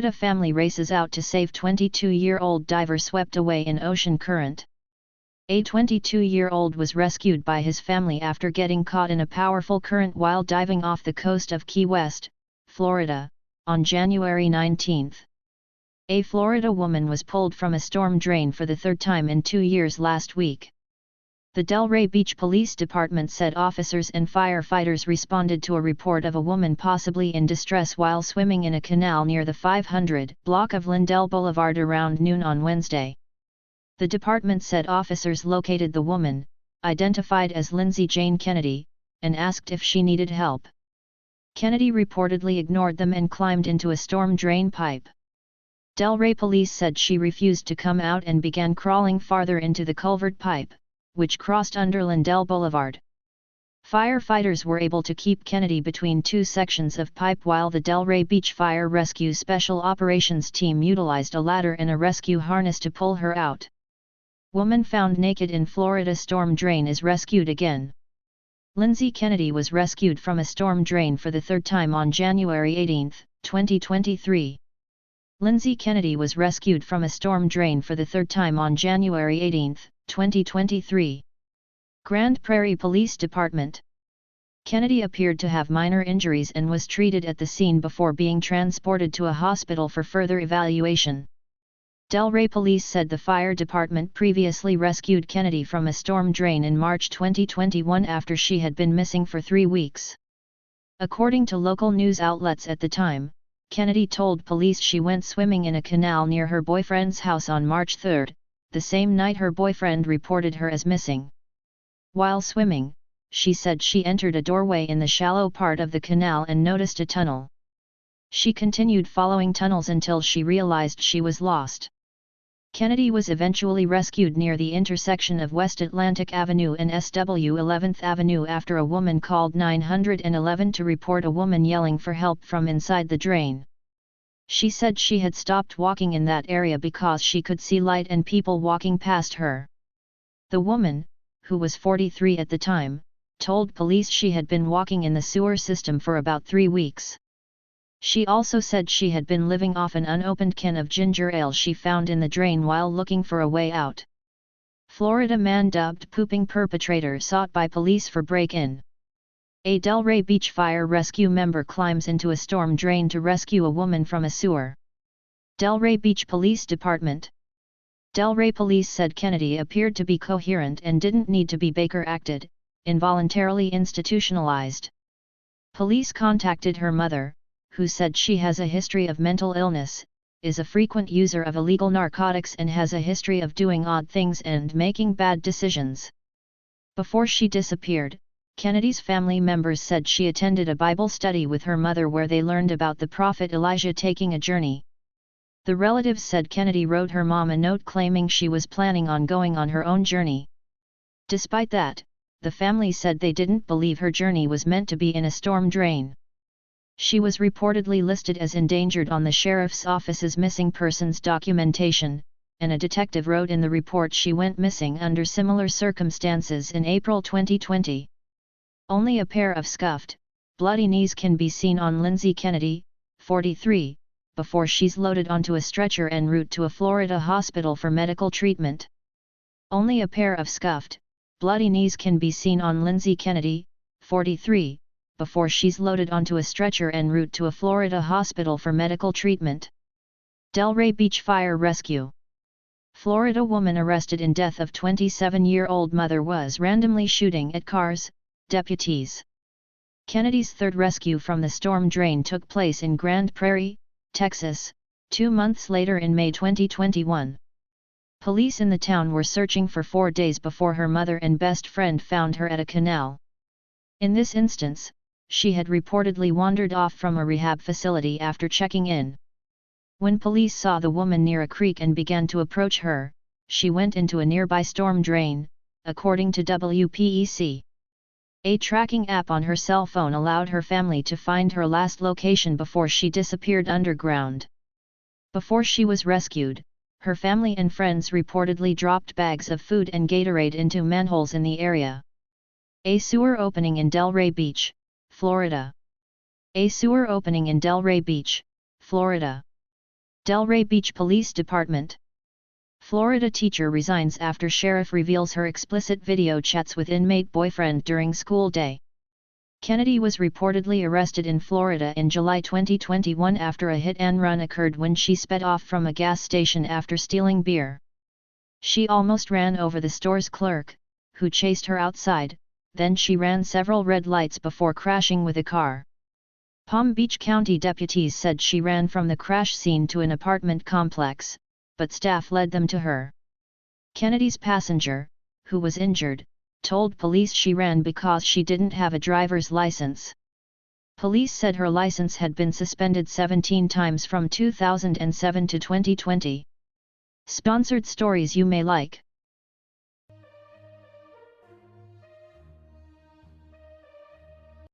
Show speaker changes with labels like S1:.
S1: Florida family races out to save 22-year-old diver swept away in ocean current. A 22-year-old was rescued by his family after getting caught in a powerful current while diving off the coast of Key West, Florida, on January 19. A Florida woman was pulled from a storm drain for the third time in 2 years last week. The Delray Beach Police Department said officers and firefighters responded to a report of a woman possibly in distress while swimming in a canal near the 500 block of Lindell Boulevard around noon on Wednesday. The department said officers located the woman, identified as Lindsay Jane Kennedy, and asked if she needed help. Kennedy reportedly ignored them and climbed into a storm drain pipe. Delray police said she refused to come out and began crawling farther into the culvert pipe, which crossed under Lindell Boulevard. Firefighters were able to keep Kennedy between two sections of pipe while the Delray Beach Fire Rescue Special Operations Team utilized a ladder and a rescue harness to pull her out. Woman found naked in Florida storm drain is rescued again. Lindsay Kennedy was rescued from a storm drain for the third time on January 18, 2023. Lindsay Kennedy was rescued from a storm drain for the third time on January 18, 2023. Grand Prairie Police Department. Kennedy appeared to have minor injuries and was treated at the scene before being transported to a hospital for further evaluation. Delray Police said the fire department previously rescued Kennedy from a storm drain in March 2021 after she had been missing for 3 weeks. According to local news outlets at the time, Kennedy told police she went swimming in a canal near her boyfriend's house on March 3, the same night her boyfriend reported her as missing. While swimming, she said she entered a doorway in the shallow part of the canal and noticed a tunnel. She continued following tunnels until she realized she was lost. Kennedy was eventually rescued near the intersection of West Atlantic Avenue and SW 11th Avenue after a woman called 911 to report a woman yelling for help from inside the drain. She said she had stopped walking in that area because she could see light and people walking past her. The woman, who was 43 at the time, told police she had been walking in the sewer system for about 3 weeks. She also said she had been living off an unopened can of ginger ale she found in the drain while looking for a way out. Florida man dubbed pooping perpetrator sought by police for break-in. A Delray Beach fire rescue member climbs into a storm drain to rescue a woman from a sewer. Delray Beach Police Department. Delray police said Kennedy appeared to be coherent and didn't need to be Baker acted, involuntarily institutionalized. Police contacted her mother, who said she has a history of mental illness, is a frequent user of illegal narcotics and has a history of doing odd things and making bad decisions. Before she disappeared, Kennedy's family members said she attended a Bible study with her mother where they learned about the prophet Elijah taking a journey. The relatives said Kennedy wrote her mom a note claiming she was planning on going on her own journey. Despite that, the family said they didn't believe her journey was meant to be in a storm drain. She was reportedly listed as endangered on the sheriff's office's missing persons documentation, and a detective wrote in the report she went missing under similar circumstances in April 2020. Only a pair of scuffed, bloody knees can be seen on Lindsay Kennedy, 43, before she's loaded onto a stretcher en route to a Florida hospital for medical treatment. Only a pair of scuffed, bloody knees can be seen on Lindsay Kennedy, 43, before she's loaded onto a stretcher en route to a Florida hospital for medical treatment. Delray Beach Fire Rescue. Florida woman arrested in death of 27-year-old mother was randomly shooting at cars, deputies. Kennedy's third rescue from the storm drain took place in Grand Prairie, Texas, 2 months later in May 2021. Police in the town were searching for 4 days before her mother and best friend found her at a canal. In this instance, she had reportedly wandered off from a rehab facility after checking in. When police saw the woman near a creek and began to approach her, she went into a nearby storm drain, according to WPEC. A tracking app on her cell phone allowed her family to find her last location before she disappeared underground. Before she was rescued, her family and friends reportedly dropped bags of food and Gatorade into manholes in the area. A sewer opening in Delray Beach, Florida. A sewer opening in Delray Beach, Florida. Delray Beach Police Department. Florida teacher resigns after sheriff reveals her explicit video chats with inmate boyfriend during school day. Kennedy was reportedly arrested in Florida in July 2021 after a hit-and-run occurred when she sped off from a gas station after stealing beer. She almost ran over the store's clerk, who chased her outside, then she ran several red lights before crashing with a car. Palm Beach County deputies said she ran from the crash scene to an apartment complex, but staff led them to her. Kennedy's passenger, who was injured, told police she ran because she didn't have a driver's license. Police said her license had been suspended 17 times from 2007 to 2020. Sponsored stories you may like.